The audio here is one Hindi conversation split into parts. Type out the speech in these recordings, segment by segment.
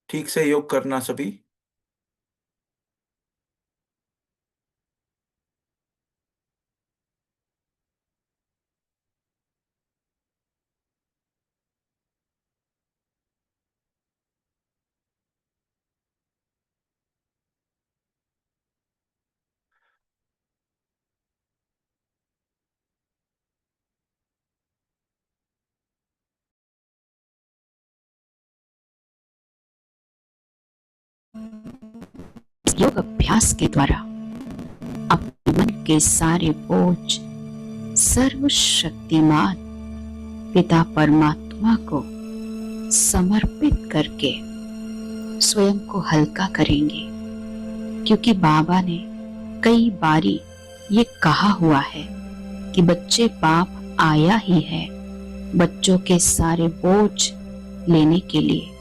ठीक से योग करना सभी। योग अभ्यास के द्वारा अपने मन के सारे बोझ सर्वशक्तिमान पिता परमात्मा को समर्पित करके स्वयं को हल्का करेंगे, क्योंकि बाबा ने कई बारी ये कहा हुआ है कि बच्चे बाप आया ही है बच्चों के सारे बोझ लेने के लिए।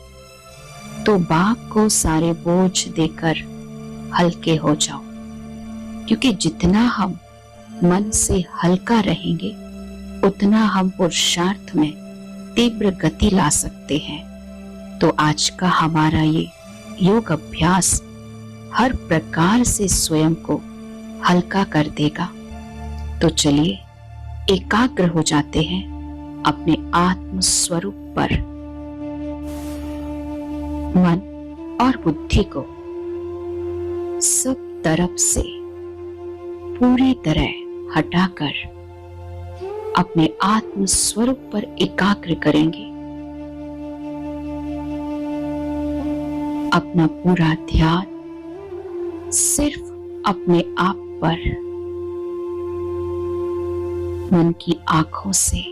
तो बाप को सारे बोझ देकर हल्के हो जाओ, क्योंकि जितना हम मन से हल्का रहेंगे उतना हम पुरुषार्थ में तीव्र गति ला सकते हैं। तो आज का हमारा ये योग अभ्यास हर प्रकार से स्वयं को हल्का कर देगा। तो चलिए एकाग्र हो जाते हैं अपने आत्म स्वरूप पर। मन और बुद्धि को सब तरफ से पूरी तरह हटाकर अपने आत्म स्वरूप पर एकाग्र करेंगे। अपना पूरा ध्यान सिर्फ अपने आप पर, मन की आंखों से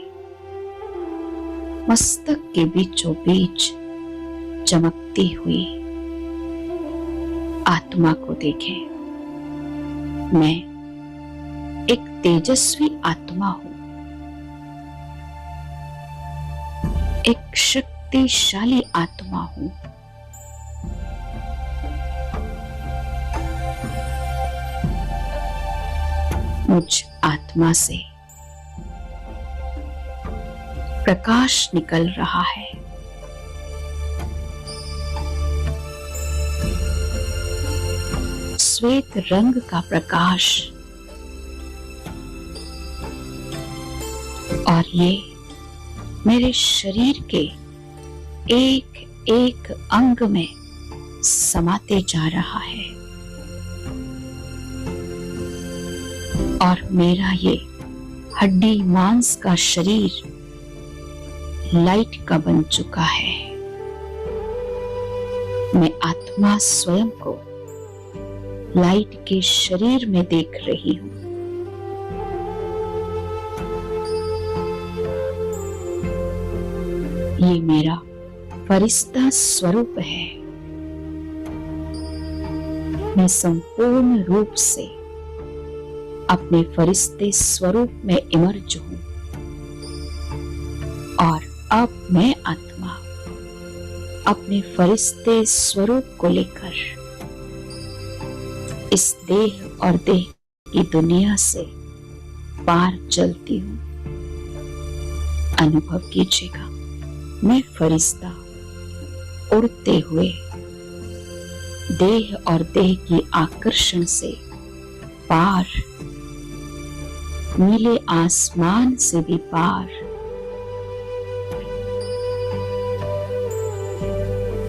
मस्तक के बीचों बीच चमकती हुई आत्मा को देखें। मैं एक तेजस्वी आत्मा हूं, एक शक्तिशाली आत्मा हूं। मुझ आत्मा से प्रकाश निकल रहा है। श्वेत रंग का प्रकाश, और ये मेरे शरीर के एक एक अंग में समाते जा रहा है। और मेरा ये हड्डी मांस का शरीर लाइट का बन चुका है। मैं आत्मा स्वयं को लाइट के शरीर में देख रही हूं। ये मेरा फरिश्ता स्वरूप है। मैं संपूर्ण रूप से अपने फरिश्ते स्वरूप में इमर्ज हूं। और अब मैं आत्मा अपने फरिश्ते स्वरूप को लेकर इस देह और देह की दुनिया से पार चलती हूं। अनुभव कीजिएगा, मैं फरिश्ता उड़ते हुए देह और देह की आकर्षण से पार, नीले आसमान से भी पार,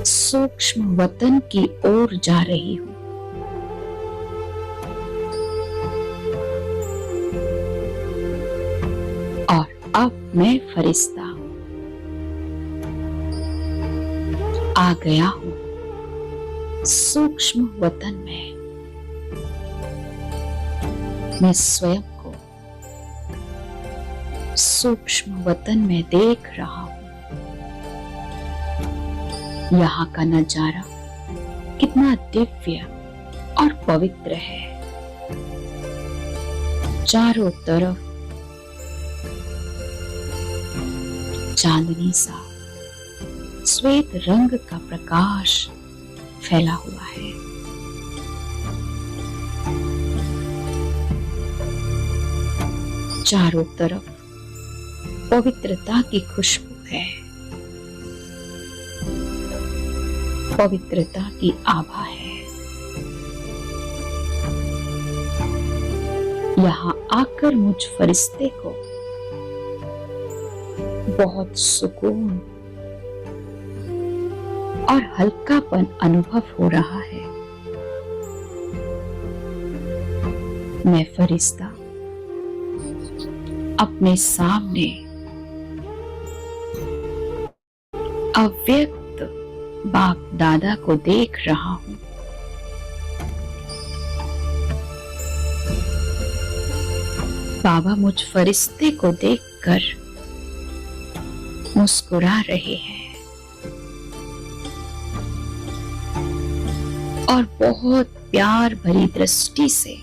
सूक्ष्म वतन की ओर जा रही हूं। और अब मैं फरिश्ता आ गया हूं सूक्ष्म वतन में। मैं स्वयं को सूक्ष्म वतन में देख रहा हूं। यहाँ का नजारा कितना दिव्य और पवित्र है। चारों तरफ चांदनी सा श्वेत रंग का प्रकाश फैला हुआ है। चारों तरफ पवित्रता की खुशबू है। पवित्रता की आभा है। यहाँ आकर मुझ फरिश्ते को बहुत सुकून और हल्कापन अनुभव हो रहा है। मैं फरिश्ता अपने सामने अव्यक्त बाप दादा को देख रहा हूं। बाबा मुझ फरिश्ते को देखकर मुस्कुरा रहे हैं और बहुत प्यार भरी दृष्टि से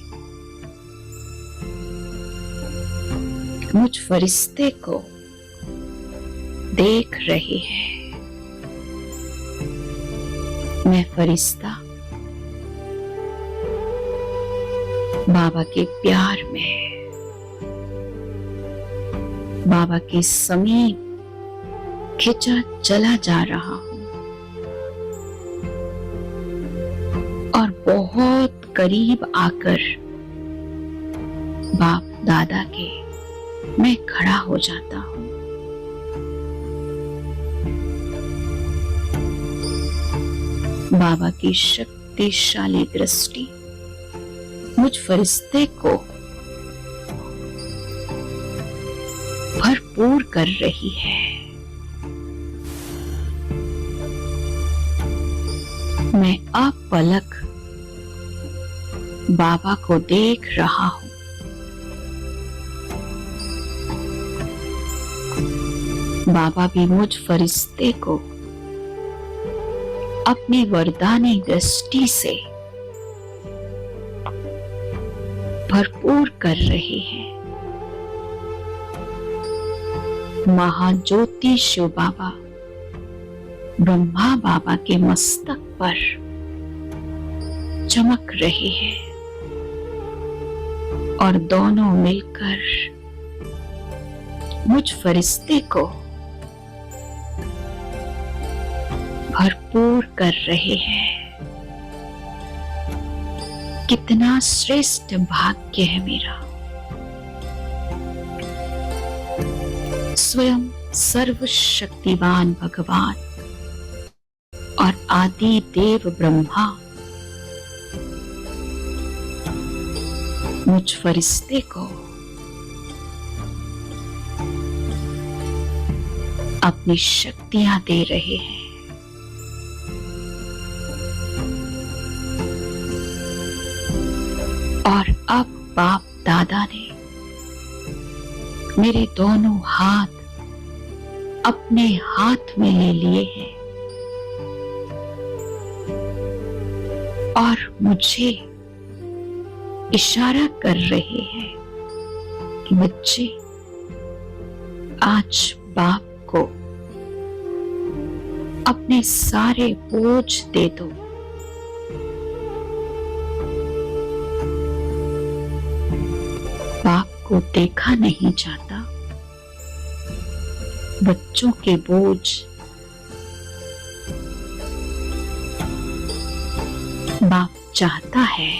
मुझ फरिश्ते को देख रहे हैं। मैं फरिश्ता बाबा के प्यार में, बाबा के समीप खिंचा चला जा रहा हूं और बहुत करीब आकर बाप दादा के मैं खड़ा हो जाता हूं। बाबा की शक्तिशाली दृष्टि मुझ फरिश्ते को भरपूर कर रही है। मैं अपलक बाबा को देख रहा हूं। बाबा भी मुझ फरिश्ते को अपनी वरदानी दृष्टि से भरपूर कर रहे हैं। महाज्योति शिव बाबा ब्रह्मा बाबा के मस्तक पर चमक रहे हैं और दोनों मिलकर मुझ फरिश्ते को भरपूर कर रहे हैं। कितना श्रेष्ठ भाग्य है मेरा। स्वयं सर्वशक्तिवान भगवान और आदि देव ब्रह्मा मुझ फरिश्ते को अपनी शक्तियां दे रहे हैं। और अब बाप दादा ने मेरे दोनों हाथ अपने हाथ में ले लिए हैं और मुझे इशारा कर रहे हैं कि बच्चे, आज बाप को अपने सारे बोझ दे दो। बाप को देखा नहीं जाता। बच्चों के बोझ बाप चाहता है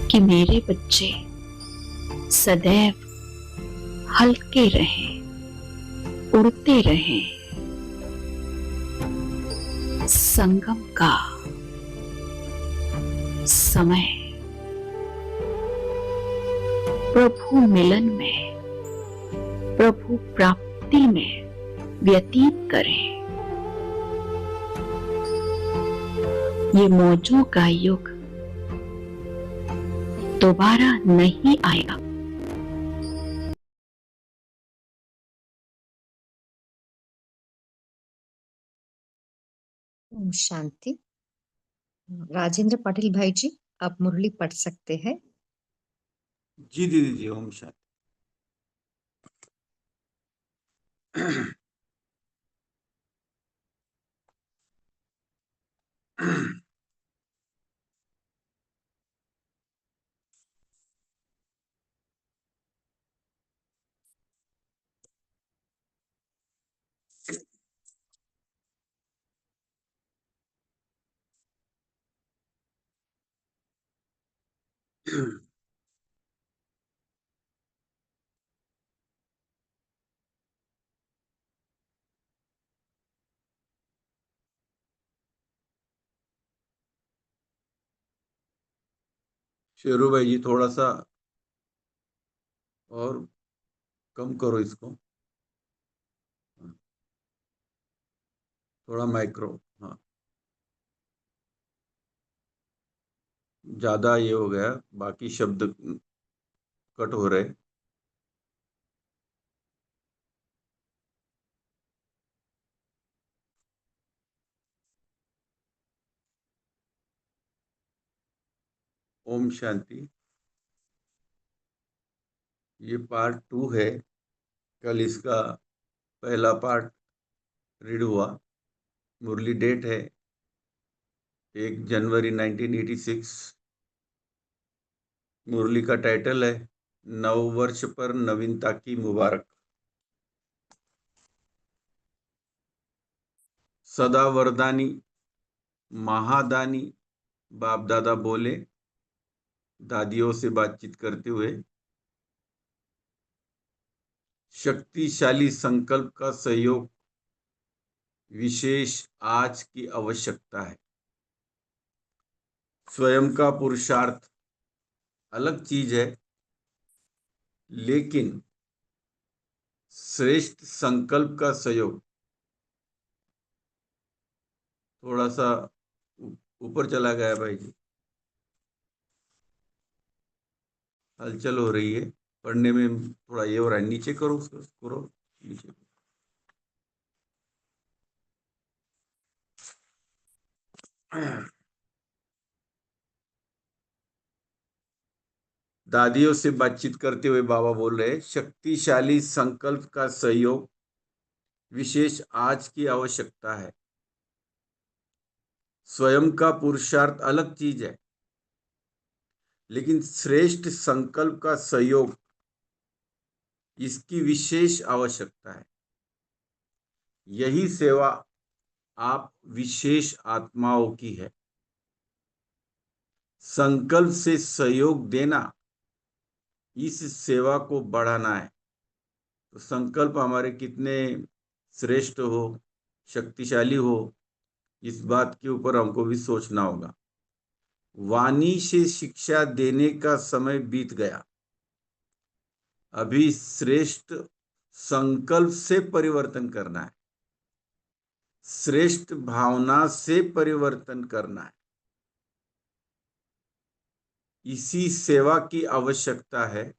कि मेरे बच्चे सदैव हल्के रहें, उड़ते रहें। संगम का समय प्रभु मिलन में, प्रभु प्राप्ति में व्यतीत करें। ये मौजों का युग दोबारा नहीं आएगा। ओम शांति। राजेंद्र पाटिल भाई जी, आप मुरली पढ़ सकते हैं। जी दीदी जी, ओम शांति। शेरू भाई जी थोड़ा सा और कम करो इसको, थोड़ा माइक्रो। हाँ, ज्यादा ये हो गया, बाकी शब्द कट हो रहे। ओम शांति। ये पार्ट 2 है। कल इसका पहला पार्ट रीड हुआ। मुरली डेट है 1 जनवरी 1986। मुरली का टाइटल है नव वर्ष पर नवीनता की मुबारक। सदा वरदानी महादानी बाप दादा बोले दादियों से बातचीत करते हुए, शक्तिशाली संकल्प का सहयोग विशेष आज की आवश्यकता है। स्वयं का पुरुषार्थ अलग चीज है, लेकिन श्रेष्ठ संकल्प का सहयोग, थोड़ा सा ऊपर चला गया भाई जी, हलचल हो रही है पढ़ने में, थोड़ा ये हो रहा है। नीचे करो उसको, करो नीचे। दादियों से बातचीत करते हुए बाबा बोल रहे, शक्तिशाली संकल्प का सहयोग विशेष आज की आवश्यकता है। स्वयं का पुरुषार्थ अलग चीज है, लेकिन श्रेष्ठ संकल्प का सहयोग इसकी विशेष आवश्यकता है। यही सेवा आप विशेष आत्माओं की है। संकल्प से सहयोग देना इस सेवा को बढ़ाना है। तो संकल्प हमारे कितने श्रेष्ठ हो, शक्तिशाली हो, इस बात के ऊपर हमको भी सोचना होगा। वाणी से शिक्षा देने का समय बीत गया, अभी श्रेष्ठ संकल्प से परिवर्तन करना है, श्रेष्ठ भावना से परिवर्तन करना है। इसी सेवा की आवश्यकता है।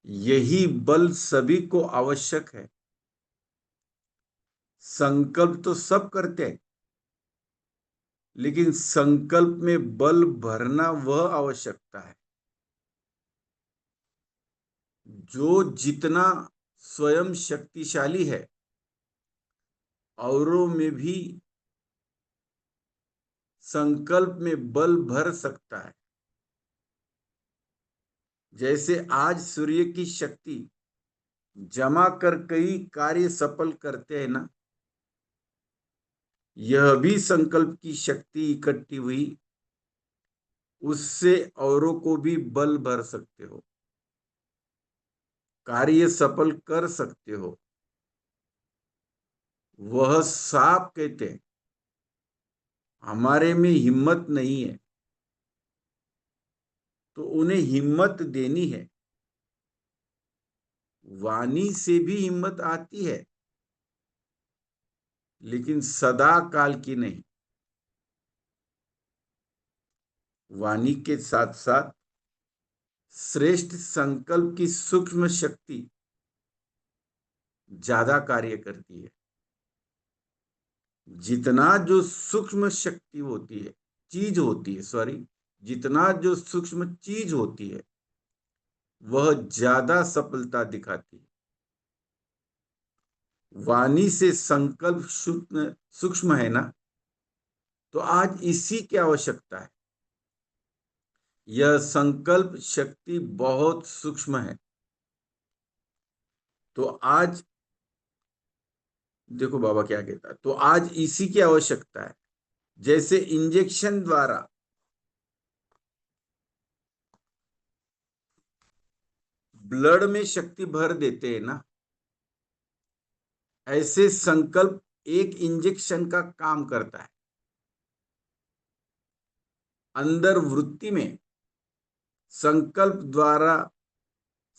यही बल सभी को आवश्यक है। संकल्प तो सब करते हैं, लेकिन संकल्प में बल भरना वह आवश्यकता है। जो जितना स्वयं शक्तिशाली है, औरों में भी संकल्प में बल भर सकता है। जैसे आज सूर्य की शक्ति जमा कर कई कार्य सफल करते हैं ना, यह भी संकल्प की शक्ति इकट्ठी हुई, उससे औरों को भी बल भर सकते हो, कार्य सफल कर सकते हो। वह साफ कहते हैं हमारे में हिम्मत नहीं है, तो उन्हें हिम्मत देनी है। वाणी से भी हिम्मत आती है, लेकिन सदा काल की नहीं। वाणी के साथ साथ श्रेष्ठ संकल्प की सूक्ष्म शक्ति ज्यादा कार्य करती है। जितना जो सूक्ष्म शक्ति होती है, चीज होती है, सॉरी, जितना जो सूक्ष्म चीज होती है, वह ज्यादा सफलता दिखाती है। वाणी से संकल्प सूक्ष्म है ना, तो आज इसी की आवश्यकता है। यह संकल्प शक्ति बहुत सूक्ष्म है, तो आज देखो बाबा क्या कहता है, तो आज इसी की आवश्यकता है। जैसे इंजेक्शन द्वारा ब्लड में शक्ति भर देते हैं ना, ऐसे संकल्प एक इंजेक्शन का काम करता है। अंदर वृत्ति में संकल्प द्वारा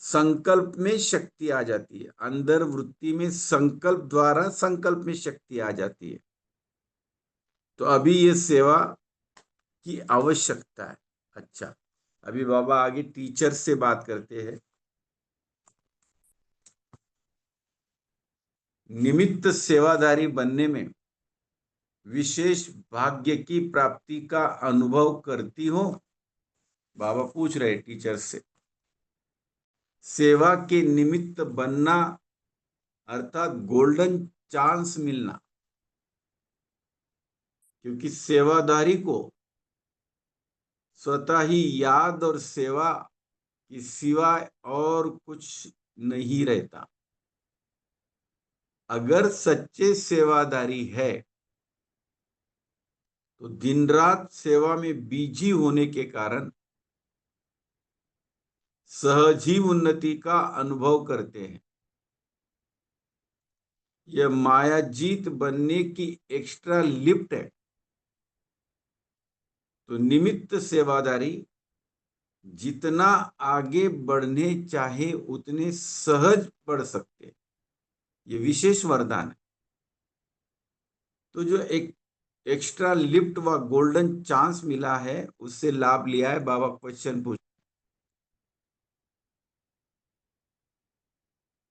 संकल्प में शक्ति आ जाती है। अंदर वृत्ति में संकल्प द्वारा संकल्प में शक्ति आ जाती है। तो अभी ये सेवा की आवश्यकता है। अच्छा, अभी बाबा आगे टीचर से बात करते हैं। निमित्त सेवादारी बनने में विशेष भाग्य की प्राप्ति का अनुभव करती हो? बाबा पूछ रहे टीचर से। सेवा के निमित्त बनना अर्थात गोल्डन चांस मिलना, क्योंकि सेवादारी को स्वतः ही याद और सेवा के सिवाय और कुछ नहीं रहता। अगर सच्चे सेवादारी है तो दिन रात सेवा में बिजी होने के कारण सहज ही उन्नति का अनुभव करते हैं। यह माया जीत बनने की एक्स्ट्रा लिफ्ट है। तो निमित्त सेवादारी जितना आगे बढ़ने चाहे उतने सहज बढ़ सकते। ये विशेष वरदान है। तो जो एक एक्स्ट्रा लिफ्ट व गोल्डन चांस मिला है उससे लाभ लिया है। बाबा क्वेश्चन पूछ,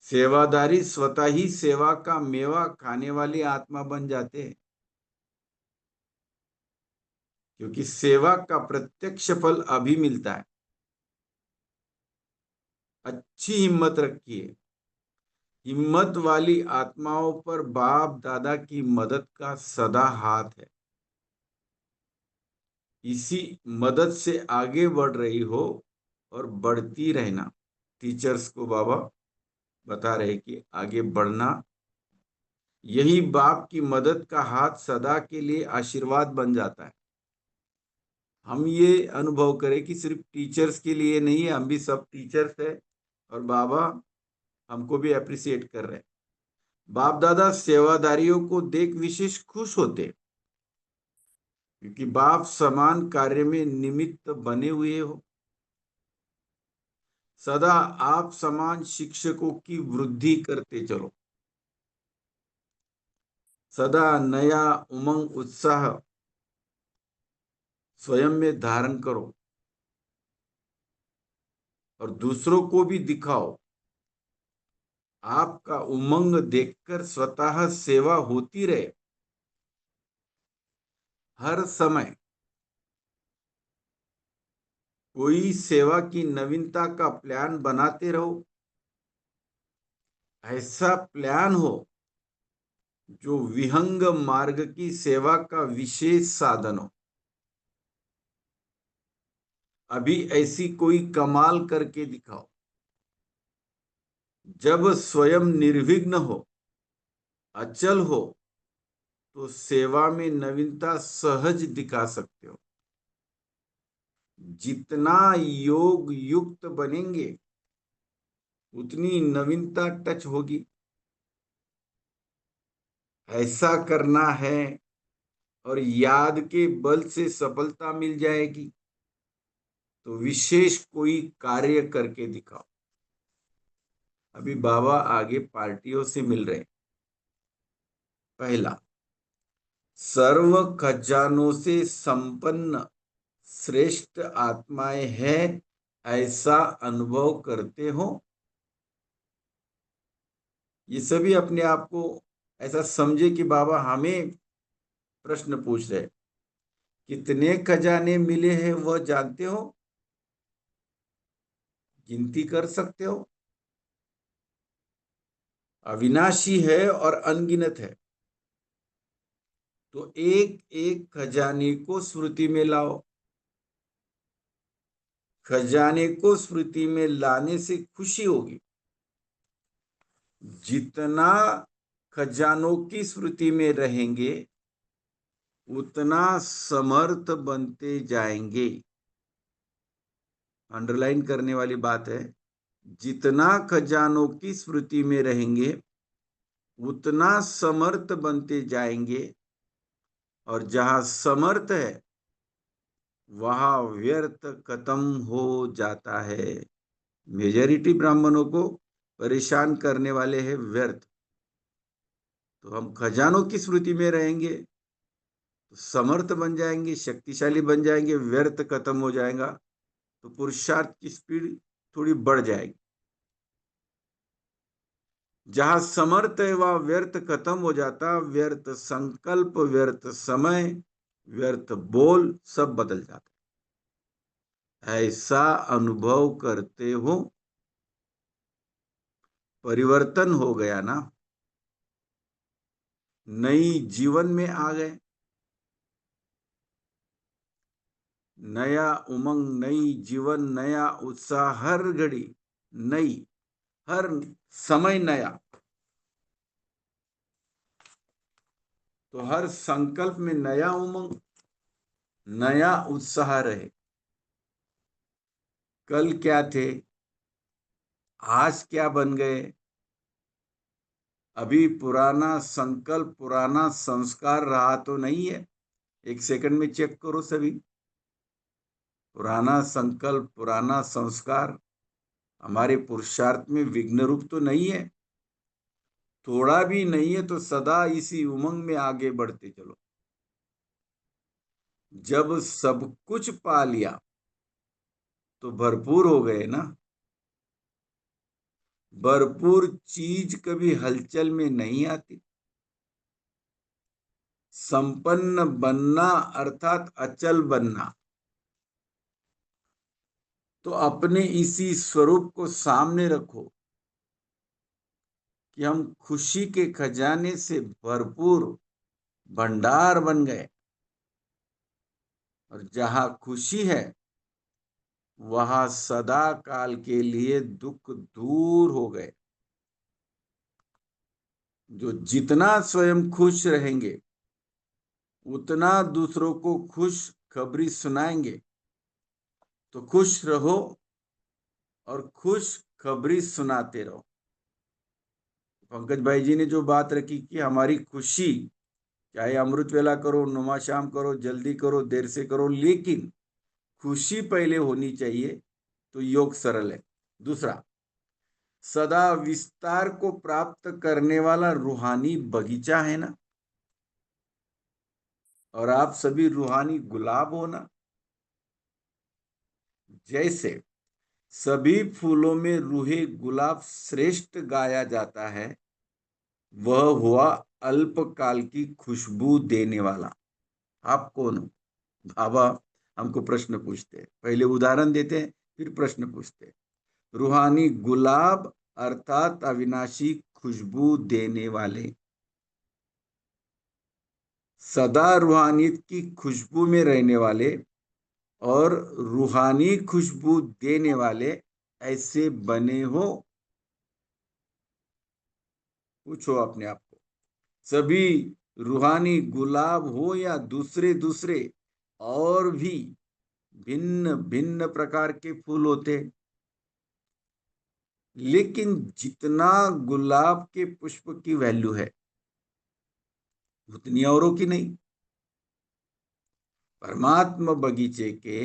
सेवादारी स्वतः ही सेवा का मेवा खाने वाली आत्मा बन जाते हैं, क्योंकि सेवा का प्रत्यक्ष फल अभी मिलता है। अच्छी हिम्मत रखिए। हिम्मत वाली आत्माओं पर बाप दादा की मदद का सदा हाथ है। इसी मदद से आगे बढ़ रही हो और बढ़ती रहना। टीचर्स को बाबा बता रहे कि आगे बढ़ना, यही बाप की मदद का हाथ सदा के लिए आशीर्वाद बन जाता है। हम ये अनुभव करें कि सिर्फ टीचर्स के लिए नहीं है, हम भी सब टीचर्स है और बाबा हमको भी अप्रिशिएट कर रहे हैं। बाप दादा सेवादारियों को देख विशेष खुश होते, क्योंकि बाप समान कार्य में निमित्त बने हुए हो। सदा आप समान शिक्षकों की वृद्धि करते चलो। सदा नया उमंग उत्साह स्वयं में धारण करो और दूसरों को भी दिखाओ। आपका उमंग देखकर स्वतः सेवा होती रहे। हर समय कोई सेवा की नवीनता का प्लान बनाते रहो। ऐसा प्लान हो जो विहंग मार्ग की सेवा का विशेष साधन हो। अभी ऐसी कोई कमाल करके दिखाओ। जब स्वयं निर्विघ्न हो, अचल हो, तो सेवा में नवीनता सहज दिखा सकते हो। जितना योग युक्त बनेंगे उतनी नवीनता टच होगी। ऐसा करना है और याद के बल से सफलता मिल जाएगी, तो विशेष कोई कार्य करके दिखाओ। अभी बाबा आगे पार्टियों से मिल रहे हैं। पहला, सर्व खजानों से संपन्न श्रेष्ठ आत्माएं हैं, ऐसा अनुभव करते हो? ये सभी अपने आप को ऐसा समझे कि बाबा हमें प्रश्न पूछ रहे। कितने खजाने मिले हैं वह जानते हो? गिनती कर सकते हो? अविनाशी है और अनगिनत है। तो एक एक खजाने को स्मृति में लाओ। खजाने को स्मृति में लाने से खुशी होगी। जितना खजानों की स्मृति में रहेंगे उतना समर्थ बनते जाएंगे। अंडरलाइन करने वाली बात है, जितना खजानों की स्मृति में रहेंगे उतना समर्थ बनते जाएंगे। और जहां समर्थ है वहां व्यर्थ खत्म हो जाता है। मेजॉरिटी ब्राह्मणों को परेशान करने वाले हैं व्यर्थ। तो हम खजानों की स्मृति में रहेंगे तो समर्थ बन जाएंगे, शक्तिशाली बन जाएंगे, व्यर्थ खत्म हो जाएगा तो पुरुषार्थ की स्पीड थोड़ी बढ़ जाएगी। जहां समर्थ है वहां व्यर्थ खत्म हो जाता, व्यर्थ संकल्प, व्यर्थ समय, व्यर्थ बोल सब बदल जाता। ऐसा अनुभव करते हो, परिवर्तन हो गया ना, नई जीवन में आ गए, नया उमंग, नई जीवन, नया उत्साह, हर घड़ी नई, हर समय नया। तो हर संकल्प में नया उमंग, नया उत्साह रहे। कल क्या थे, आज क्या बन गए। अभी पुराना संकल्प, पुराना संस्कार रहा तो नहीं है। एक सेकंड में चेक करो सभी। पुराना संकल्प, पुराना संस्कार हमारे पुरुषार्थ में विघ्न रूप तो नहीं है। थोड़ा भी नहीं है तो सदा इसी उमंग में आगे बढ़ते चलो। जब सब कुछ पा लिया तो भरपूर हो गए ना। भरपूर चीज कभी हलचल में नहीं आती। संपन्न बनना अर्थात अचल बनना। तो अपने इसी स्वरूप को सामने रखो कि हम खुशी के खजाने से भरपूर भंडार बन गए। और जहां खुशी है वहां सदा काल के लिए दुख दूर हो गए। जो जितना स्वयं खुश रहेंगे उतना दूसरों को खुश खबरी सुनाएंगे। तो खुश रहो और खुश खबरी सुनाते रहो। पंकज भाई जी ने जो बात रखी कि हमारी खुशी, चाहे अमृत वेला करो, नुमा शाम करो, जल्दी करो, देर से करो, लेकिन खुशी पहले होनी चाहिए। तो योग सरल है। दूसरा, सदा विस्तार को प्राप्त करने वाला रूहानी बगीचा है ना। और आप सभी रूहानी गुलाब हो ना। जैसे सभी फूलों में रूहे गुलाब श्रेष्ठ गाया जाता है, वह हुआ अल्पकाल की खुशबू देने वाला। आप कौन हो। बाबा हमको प्रश्न पूछते हैं, पहले उदाहरण देते हैं फिर प्रश्न पूछते हैं। रूहानी गुलाब अर्थात अविनाशी खुशबू देने वाले, सदा रूहानियत की खुशबू में रहने वाले और रूहानी खुशबू देने वाले ऐसे बने हो। पूछो अपने आप को। सभी रूहानी गुलाब हो या दूसरे दूसरे और भी भिन्न भिन्न प्रकार के फूल होते, लेकिन जितना गुलाब के पुष्प की वैल्यू है उतनी औरों की नहीं। परमात्मा बगीचे के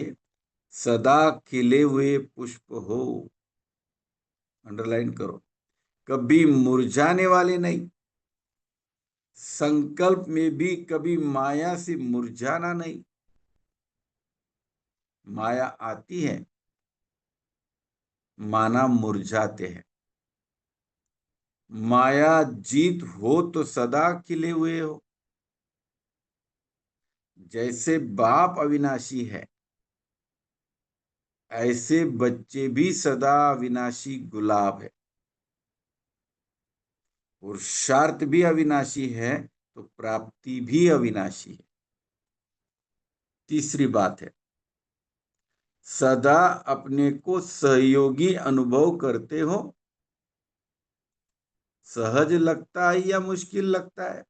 सदा खिले हुए पुष्प हो। अंडरलाइन करो। कभी मुरझाने वाले नहीं। संकल्प में भी कभी माया से मुरझाना नहीं। माया आती है, माना मुरझाते हैं। माया जीत हो तो सदा खिले हुए हो। जैसे बाप अविनाशी है ऐसे बच्चे भी सदा अविनाशी गुलाब है। पुरुषार्थ भी अविनाशी है तो प्राप्ति भी अविनाशी है। तीसरी बात है, सदा अपने को सहयोगी अनुभव करते हो। सहज लगता है या मुश्किल लगता है।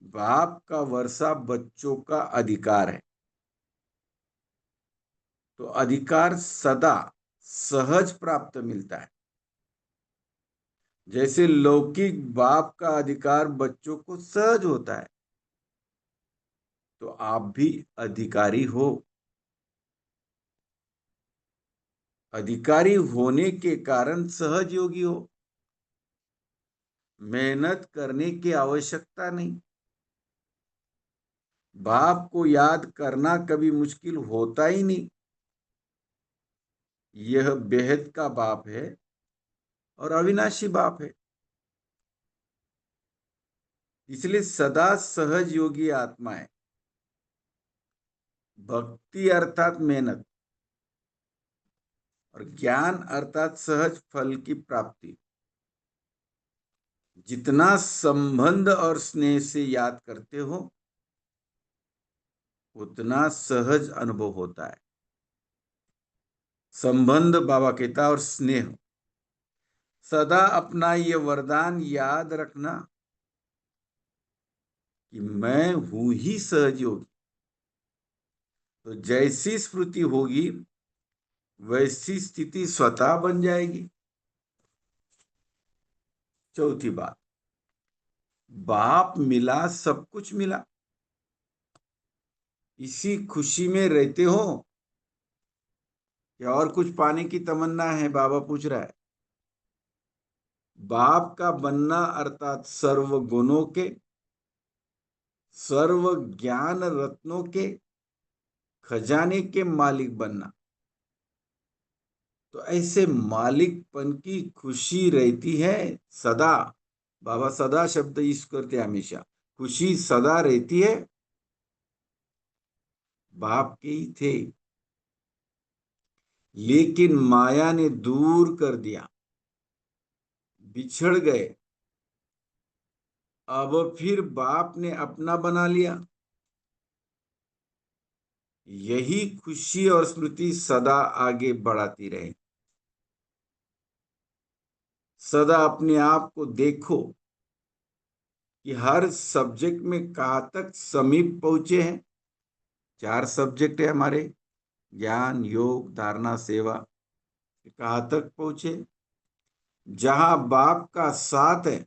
बाप का वर्षा बच्चों का अधिकार है। तो अधिकार सदा सहज प्राप्त मिलता है। जैसे लौकिक बाप का अधिकार बच्चों को सहज होता है। तो आप भी अधिकारी हो। अधिकारी होने के कारण सहज योगी हो। मेहनत करने की आवश्यकता नहीं। बाप को याद करना कभी मुश्किल होता ही नहीं। यह बेहद का बाप है और अविनाशी बाप है। इसलिए सदा सहज योगी आत्मा है। भक्ति अर्थात मेहनत और ज्ञान अर्थात सहज फल की प्राप्ति। जितना संबंध और स्नेह से याद करते हो उतना सहज अनुभव होता है। संबंध बाबा कहता और स्नेह, सदा अपना ये वरदान याद रखना कि मैं हूं ही सहज योगी। तो जैसी स्मृति होगी वैसी स्थिति स्वतः बन जाएगी। चौथी बात, बाप मिला सब कुछ मिला, इसी खुशी में रहते हो या और कुछ पाने की तमन्ना है? बाबा पूछ रहा है। बाप का बनना अर्थात सर्व गुणों के, सर्व ज्ञान रत्नों के खजाने के मालिक बनना। तो ऐसे मालिकपन की खुशी रहती है सदा। बाबा सदा शब्द यूज करते हमेशा। खुशी सदा रहती है। बाप के ही थे, लेकिन माया ने दूर कर दिया, बिछड़ गए। अब फिर बाप ने अपना बना लिया। यही खुशी और स्मृति सदा आगे बढ़ाती रहे। सदा अपने आप को देखो कि हर सब्जेक्ट में कहाँ तक समीप पहुंचे हैं। 4 सब्जेक्ट है हमारे, ज्ञान, योग, धारणा, सेवा। कहाँ तक पहुंचे? जहां बाप का साथ है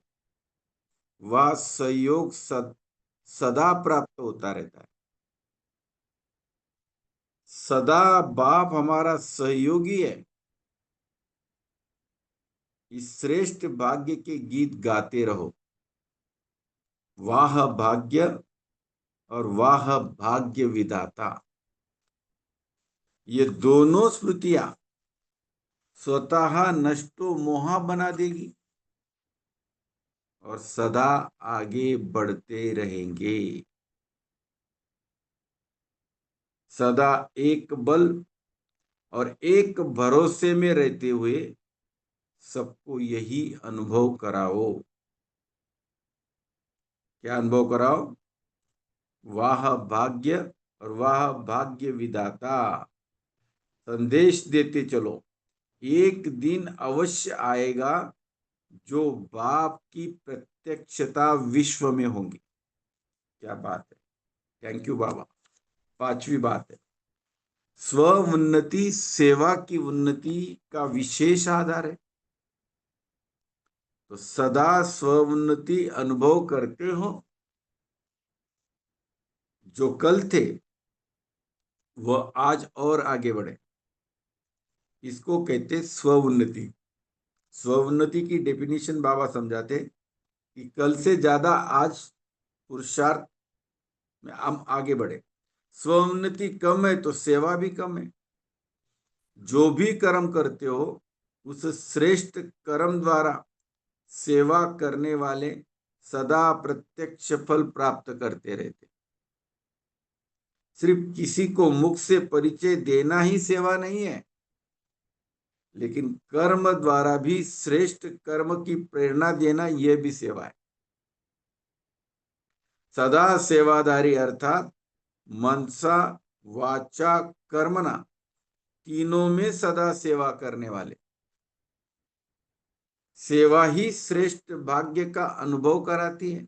वह सहयोग सदा प्राप्त होता रहता है। सदा बाप हमारा सहयोगी है। इस श्रेष्ठ भाग्य के गीत गाते रहो। वाह भाग्य और वाह भाग्य विधाता। ये दोनों स्मृतियां स्वतः नष्टो मोहा बना देगी और सदा आगे बढ़ते रहेंगे। सदा एक बल और एक भरोसे में रहते हुए सबको यही अनुभव कराओ। क्या अनुभव कराओ? वाह भाग्य और वाह भाग्य विधाता। संदेश देते चलो, एक दिन अवश्य आएगा जो बाप की प्रत्यक्षता विश्व में होंगी। क्या बात है! थैंक यू बाबा। 5वीं बात है, स्व उन्नति सेवा की उन्नति का विशेष आधार है। तो सदा स्व उन्नति अनुभव करते हो। जो कल थे वह आज और आगे बढ़े, इसको कहते स्व उन्नति। स्व उन्नति की डेफिनेशन बाबा समझाते कि कल से ज्यादा आज पुरुषार्थ में हम आगे बढ़े। स्व उन्नति कम है तो सेवा भी कम है। जो भी कर्म करते हो उस श्रेष्ठ कर्म द्वारा सेवा करने वाले सदा प्रत्यक्ष फल प्राप्त करते रहते। सिर्फ किसी को मुख से परिचय देना ही सेवा नहीं है, लेकिन कर्म द्वारा भी श्रेष्ठ कर्म की प्रेरणा देना यह भी सेवा है। सदा सेवाधारी अर्थात मनसा वाचा कर्मणा तीनों में सदा सेवा करने वाले। सेवा ही श्रेष्ठ भाग्य का अनुभव कराती है।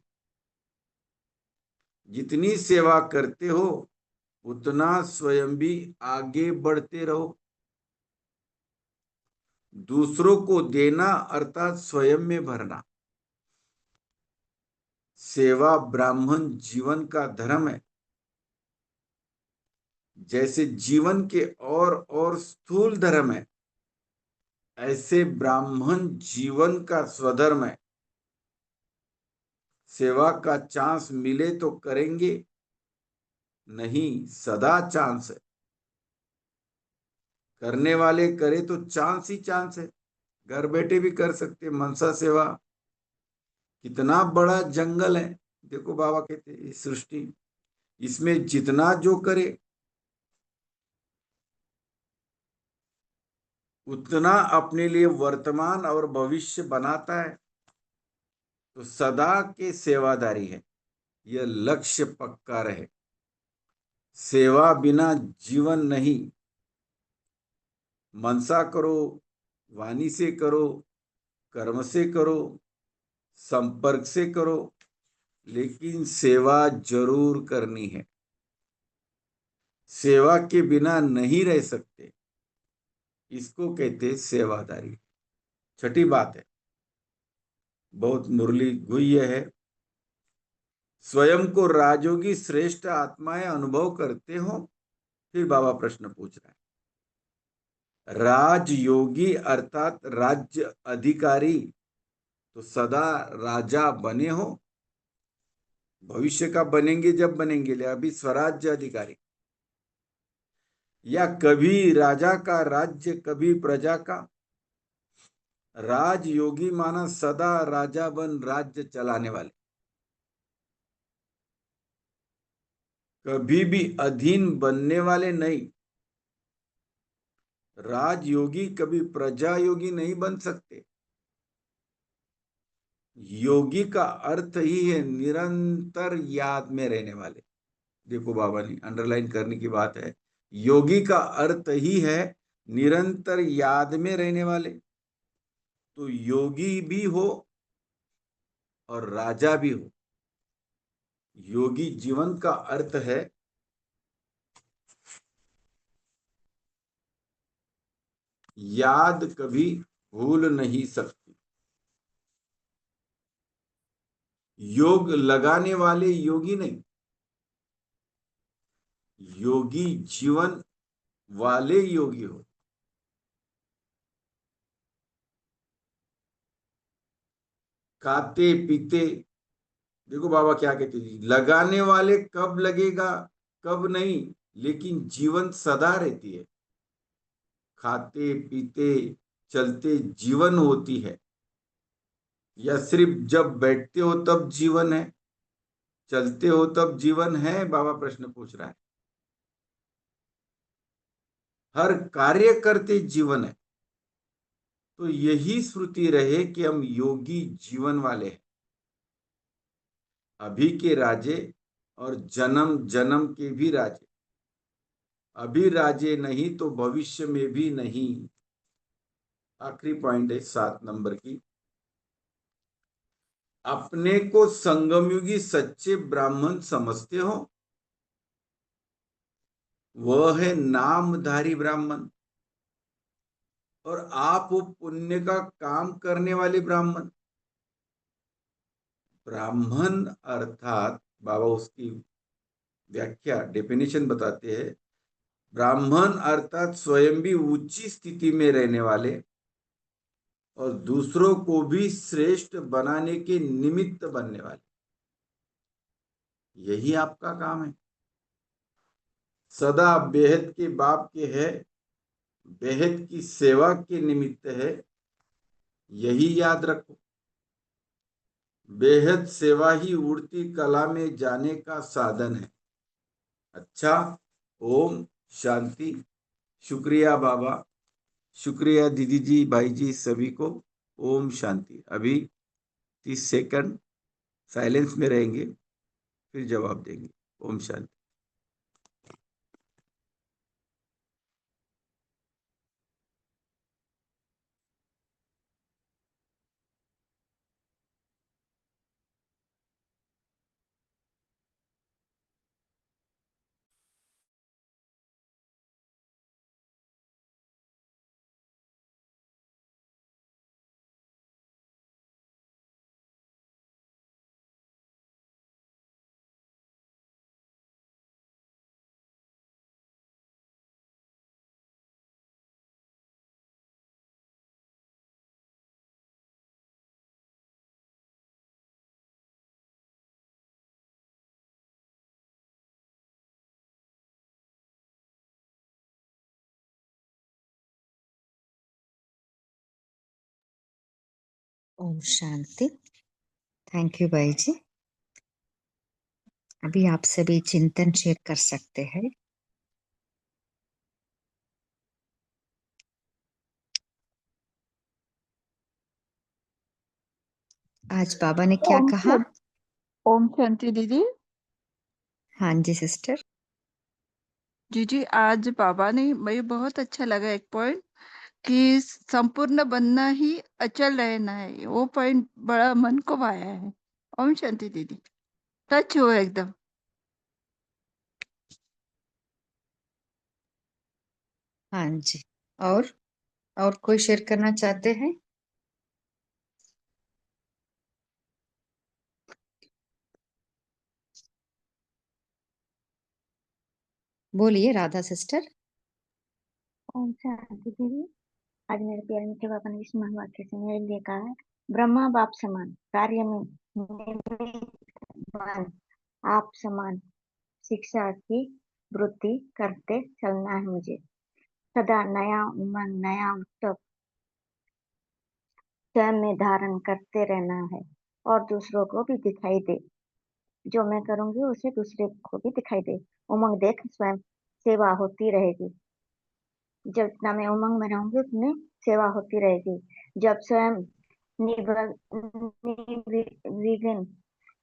जितनी सेवा करते हो उतना स्वयं भी आगे बढ़ते रहो। दूसरों को देना अर्थात स्वयं में भरना। सेवा ब्राह्मण जीवन का धर्म है। जैसे जीवन के और स्थूल धर्म है, ऐसे ब्राह्मण जीवन का स्वधर्म है। सेवा का चांस मिले तो करेंगे, नहीं सदा चांस है। करने वाले करे तो चांस ही चांस है। घर बैठे भी कर सकते मनसा सेवा। कितना बड़ा जंगल है, देखो बाबा कहते हैं सृष्टि, इसमें जितना जो करे उतना अपने लिए वर्तमान और भविष्य बनाता है, तो सदा के सेवादारी है। यह लक्ष्य पक्का रहे। सेवा बिना जीवन नहीं। मनसा करो, वाणी से करो, कर्म से करो, संपर्क से करो, लेकिन सेवा जरूर करनी है। सेवा के बिना नहीं रह सकते, इसको कहते सेवादारी। छठी बात है, बहुत मुरली गुह्य है। स्वयं को राजयोगी श्रेष्ठ आत्माएं अनुभव करते हो? फिर बाबा प्रश्न पूछ रहा है। राजयोगी अर्थात राज्य अधिकारी तो सदा राजा बने हो? भविष्य का बनेंगे जब बनेंगे, ले अभी स्वराज्य अधिकारी। या कभी राजा का राज्य कभी प्रजा का? राजयोगी माना सदा राजा बन राज्य चलाने वाले, कभी भी अधीन बनने वाले नहीं। राजयोगी कभी प्रजा योगी नहीं बन सकते। योगी का अर्थ ही है निरंतर याद में रहने वाले। देखो बाबा ने अंडरलाइन करने की बात है, योगी का अर्थ ही है निरंतर याद में रहने वाले। तो योगी भी हो और राजा भी हो। योगी जीवन का अर्थ है याद कभी भूल नहीं सकती। योग लगाने वाले योगी नहीं, योगी जीवन वाले योगी हो। खाते पीते, देखो बाबा क्या कहते हैं, लगाने वाले कब लगेगा कब नहीं, लेकिन जीवन सदा रहती है। खाते पीते चलते जीवन होती है, या सिर्फ जब बैठते हो तब जीवन है, चलते हो तब जीवन है? बाबा प्रश्न पूछ रहा है। हर कार्य करते जीवन है। तो यही श्रुति रहे कि हम योगी जीवन वाले हैं, अभी के राजे और जन्म जन्म के भी राजे। अभी राजे नहीं तो भविष्य में भी नहीं। आखिरी पॉइंट है 7 नंबर की। अपने को संगमयुगी सच्चे ब्राह्मण समझते हो? वह है नामधारी ब्राह्मण, और आप वो पुण्य का काम करने वाले ब्राह्मण। ब्राह्मण अर्थात बाबा उसकी व्याख्या डेफिनेशन बताते हैं। ब्राह्मण अर्थात स्वयं भी ऊंची स्थिति में रहने वाले और दूसरों को भी श्रेष्ठ बनाने के निमित्त बनने वाले। यही आपका काम है। सदा बेहद के बाप के है, बेहद की सेवा के निमित्त है, यही याद रखो। बेहद सेवा ही उड़ती कला में जाने का साधन है। अच्छा, ओम शांति। शुक्रिया बाबा, शुक्रिया दीदी जी, भाई जी, सभी को। ओम शांति। अभी 30 सेकंड साइलेंस में रहेंगे, फिर जवाब देंगे। ओम शांति। ओम शांति। थैंक यू भाई जी। अभी आप सभी चिंतन शेयर कर सकते हैं। आज बाबा ने क्या कहा? ओम शांति दीदी। हाँ जी सिस्टर। जी आज बाबा ने मुझे बहुत अच्छा लगा एक पॉइंट कि संपूर्ण बनना ही अचल रहना है। वो पॉइंट बड़ा मन को भाया है। ओम शांति दीदी। टच हो एकदम। हाँ जी। और कोई शेयर करना चाहते हैं? बोलिए राधा सिस्टर। ओम शांति दीदी। आज मेरे प्यारे मीठे बाबा ने इस महान वाक्य से मेरे लिए कहा है, ब्रह्मा बाप समान कार्य में निमित्तवान आप समान शिक्षा की वृद्धि करते चलना है मुझे। सदा नया उमंग नया उत्सव स्वयं में धारण करते रहना है और दूसरों को भी दिखाई दे। जो मैं करूंगी उसे दूसरे को भी दिखाई दे। उमंग देख स्वयं सेवा होती रहेगी। जब जितना मैं उमंग में रहूंगी उतनी सेवा होती रहेगी। जब स्वयं निर्विघ्न